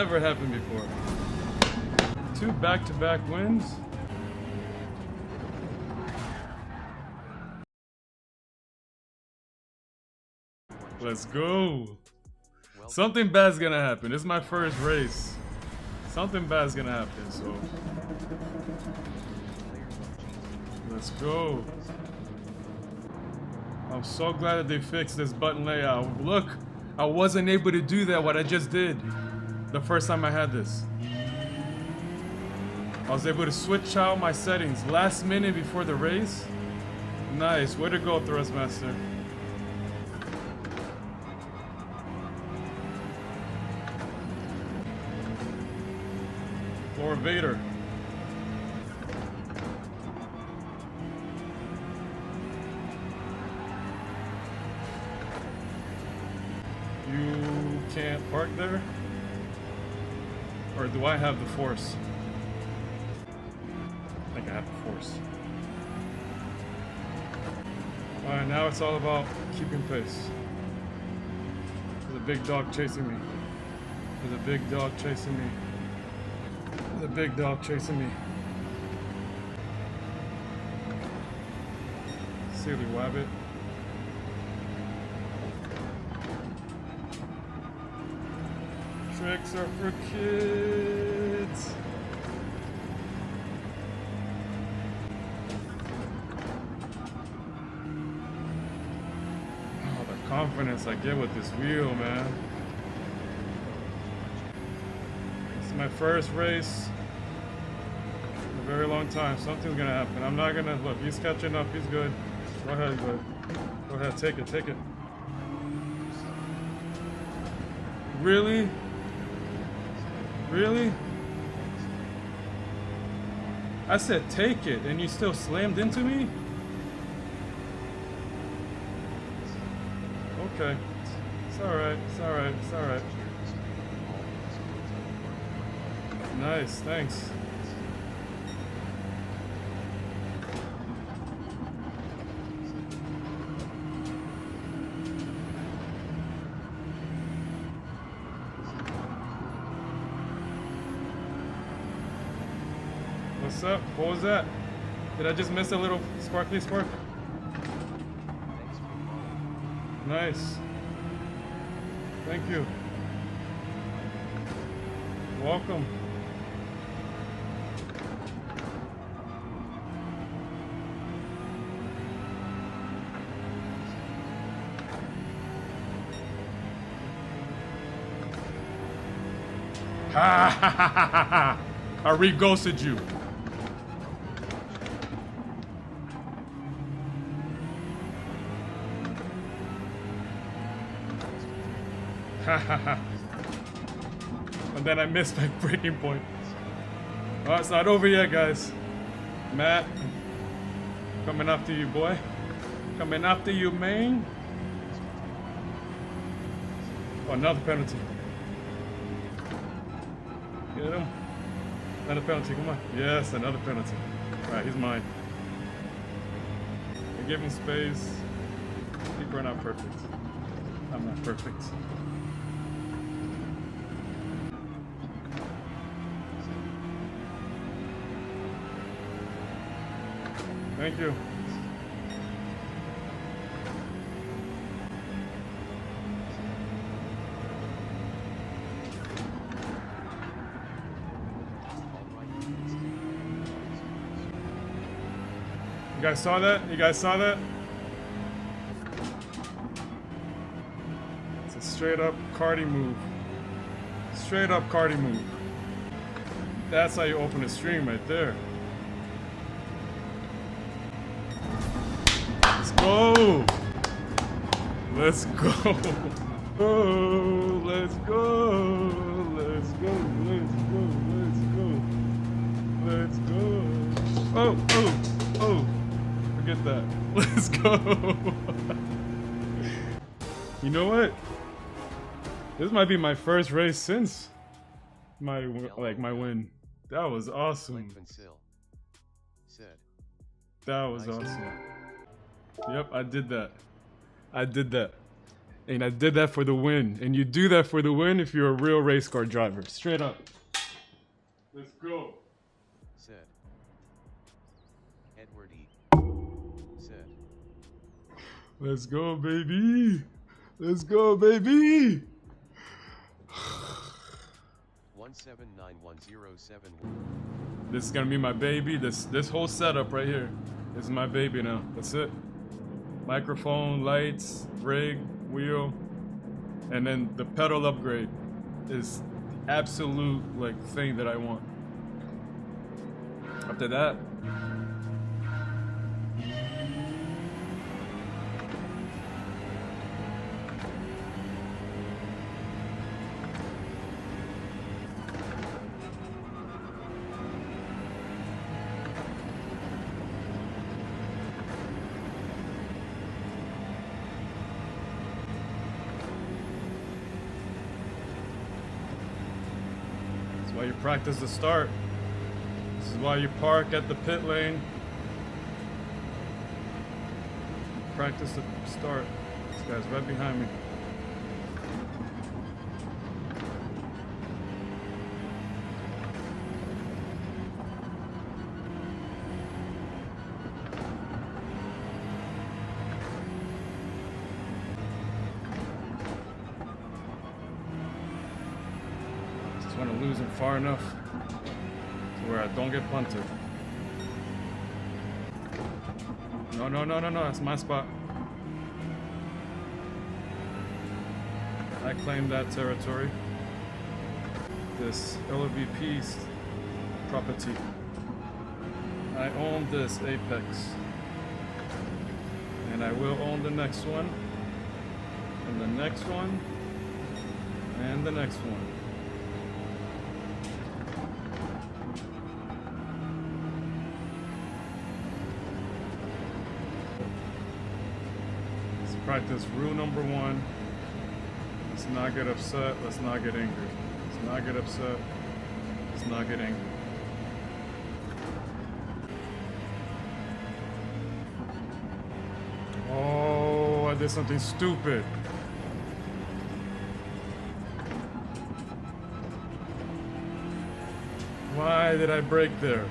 never happened before. 2 back-to-back wins. Let's go. Something bad's gonna happen. This is my first race. Something bad's gonna happen, so let's go. I'm so glad that they fixed this button layout. Look, I wasn't able to do that, what I just did the first time I had this. I was able to switch out my settings last minute before the race. Nice, way to go, Thrustmaster. Lord Vader. You can't park there? Or do I have the force? I think I have the force. Alright, now it's all about keeping pace. There's a big dog chasing me. There's a big dog chasing me. There's a big dog chasing me. Silly wabbit. Tricks are for kids. Oh, the confidence I get with this wheel, man. This is my first race in a very long time. Something's gonna happen. I'm not gonna look. He's catching up. He's good. Go ahead, bud. Go ahead. Take it. Take it. Really? Really? I said take it, and you still slammed into me? Okay. It's alright, it's alright, it's alright. Nice, thanks. What's up? What was that? Did I just miss a little sparkly spark? Nice. Thank you. Welcome. Ha ha ha ha ha! I re-ghosted you. And then I missed my breaking point. Oh, it's not over yet, guys. Matt, coming after you, boy. Coming after you, man. Oh, another penalty. Get him. Another penalty, come on. Yes, another penalty. Alright, he's mine. I give him space. People are not perfect. I'm not perfect. Thank you. You guys saw that? You guys saw that? It's a straight up karting move. Straight up karting move. That's how you open a stream right there. Let's go! Let's go! Oh, let's go! Let's go! Let's go! Let's go! Let's go! Oh! Oh! Oh! Forget that. Let's go! You know what? This might be my first race since my win. That was awesome. That was awesome. Yep, I did that. I did that. And I did that for the win. And you do that for the win if you're a real race car driver. Straight up. Let's go. Said. Edward E. Said. Let's go, baby. Let's go, baby. 1791071. This is gonna be my baby. This whole setup right here is my baby now. That's it. Microphone, lights, rig, wheel, and then the pedal upgrade is the absolute like thing that I want. After that, why you practice the start. This is why you park at the pit lane. Practice the start. This guy's right behind me. Want to lose him far enough to where I don't get punted. No, that's my spot. I claim that territory. This LVP property. I own this apex. And I will own the next one. And the next one. And the next one. Practice rule number 1. Let's not get upset. Let's not get angry. Let's not get upset. Let's not get angry. Oh, I did something stupid. Why did I brake there?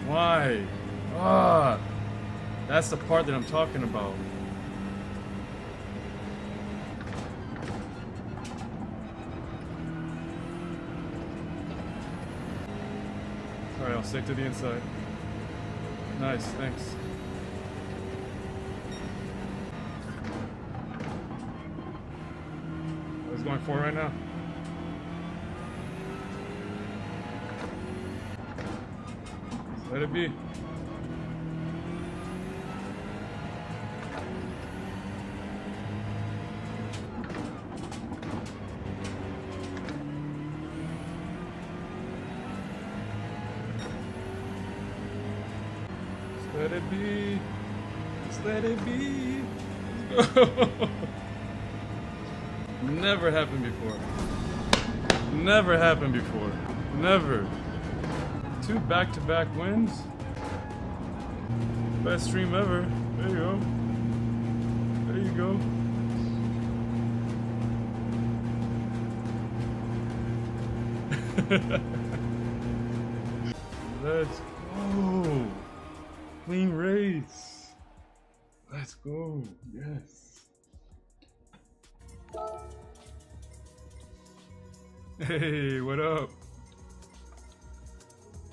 Why? Ah, that's the part that I'm talking about. Alright, I'll stick to the inside. Nice, thanks. I was going for it right now. Let it be. Let it be. Just let it be. Let's go. Never happened before. Never happened before. Never. 2 back-to-back wins. Best stream ever. There you go. There you go. Let's go. Clean race. Let's go. Yes. Hey, what up?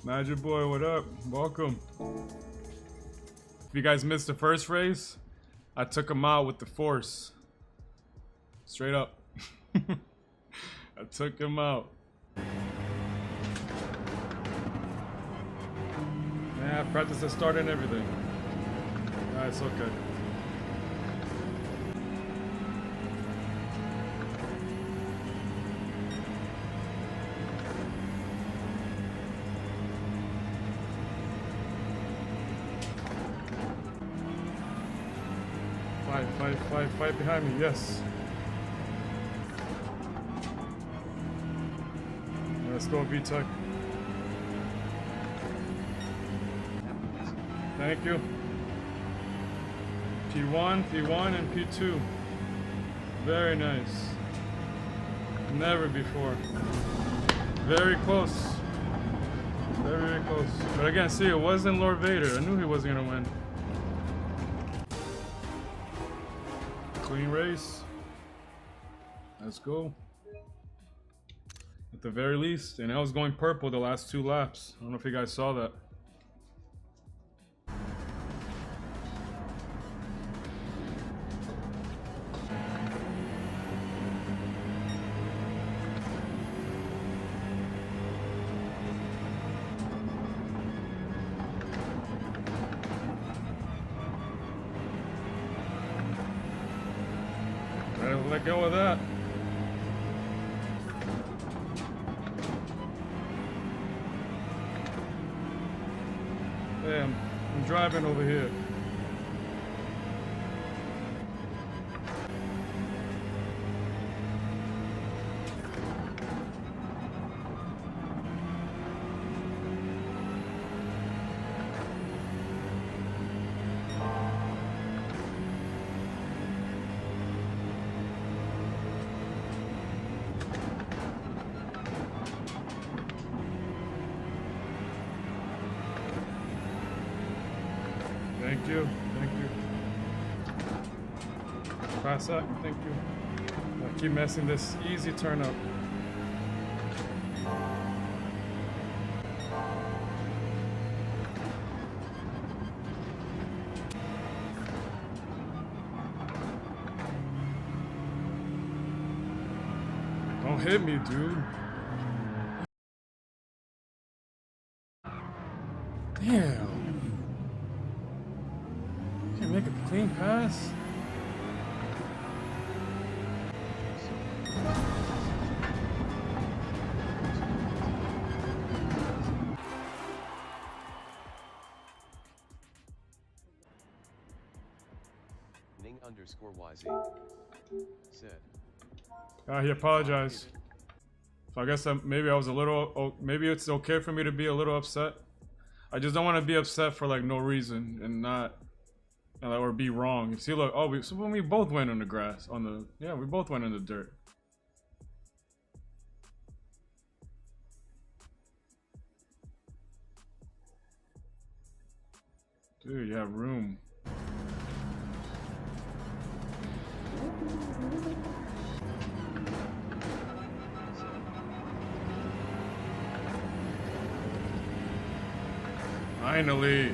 Magic Boy, what up? Welcome. If you guys missed the first race, I took him out with the force. Straight up. I took him out. Yeah, practice the start and everything. Nah, it's okay. Fight behind me, yes. Let's go, V-Tech. Thank you. P1, and P2. Very nice. Never before. Very close. Very, very close. But again, see, it wasn't Lord Vader. I knew he wasn't gonna win. Clean race. Let's go. At the very least. And I was going purple the last 2 laps. I don't know if you guys saw that. Let go of that. Hey, I'm driving over here. Thank you, thank you. Pass up, thank you. I keep messing this easy turn up. Don't hit me, dude. Damn. Can't make a clean pass. Ning_YZ said. He apologized. So I guess maybe I was a little. Maybe it's okay for me to be a little upset. I just don't want to be upset for like no reason and not, or be wrong. You see, look. Oh, so when we both went on the grass, we both went in the dirt. Dude, you have room. Finally.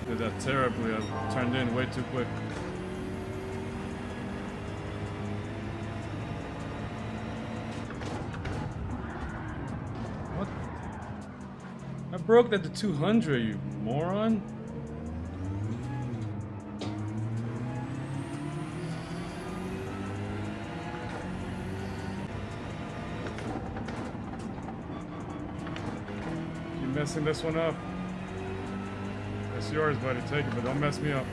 Did that terribly. I turned in way too quick. What? I broke that to 200, you moron. Messing this one up. That's yours, buddy. Take it, but don't mess me up.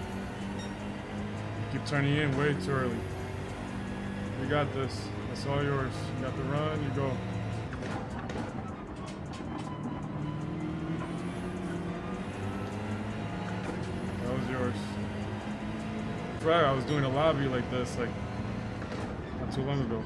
You keep turning in way too early. You got this. That's all yours. You got the run, you go. That was yours. Right, I was doing a lobby like this, like not too long ago.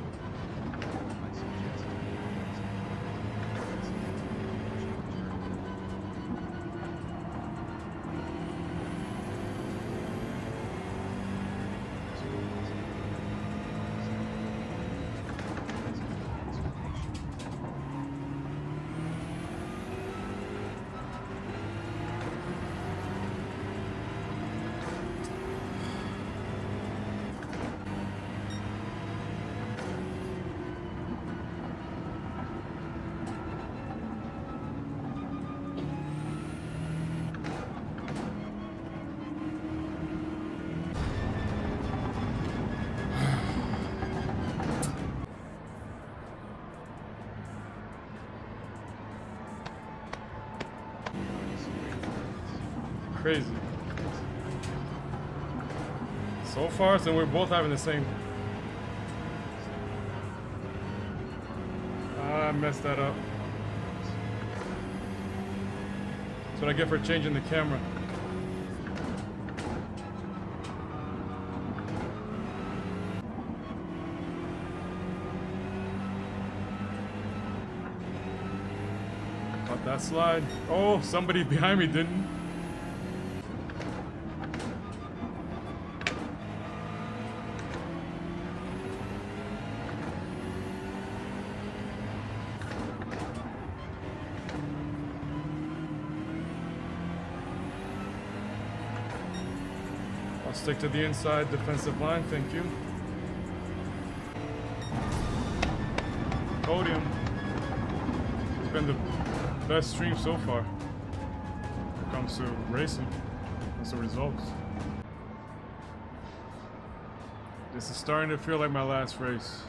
Crazy. So far, so we're both having the same. I messed that up. That's what I get for changing the camera. Got that slide. Oh, somebody behind me didn't. I'll stick to the inside defensive line, thank you. Podium. It's been the best stream so far when it comes to racing. That's the results. This is starting to feel like my last race.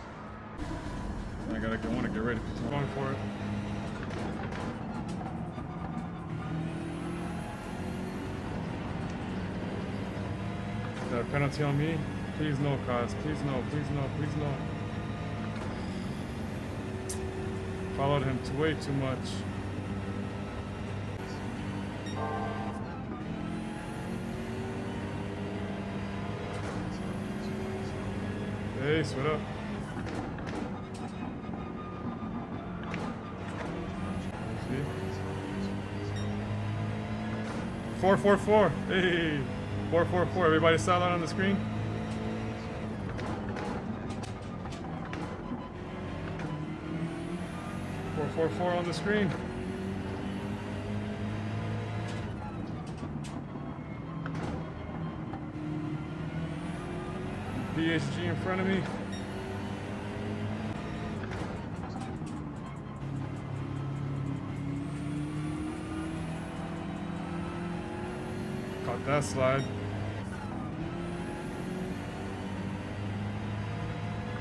I want to get ready. I'm going for it. Is that a penalty on me? Please no, cause please no, please no, please no. Followed him way too much. Hey, what up? See? 444. Hey, 444. Everybody saw that on the screen? .444 on the screen. PHG in front of me. Caught that slide.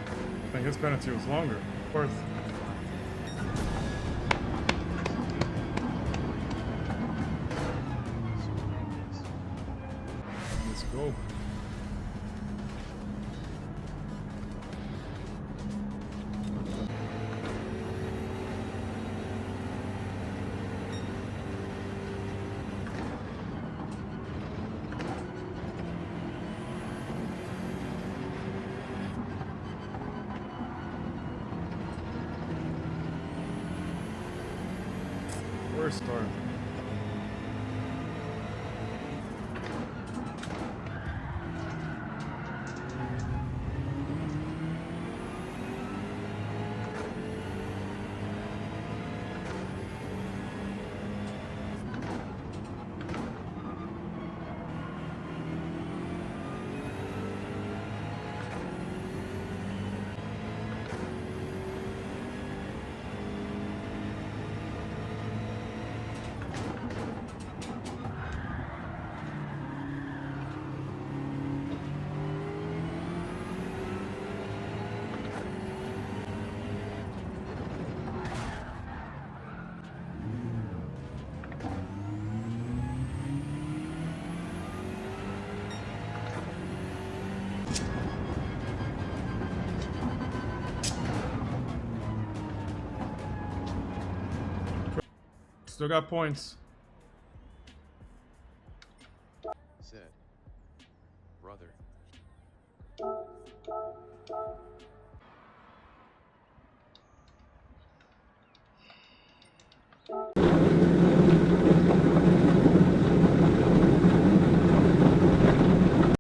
I think his penalty was longer. Fourth. Let's go. First start. Still got points.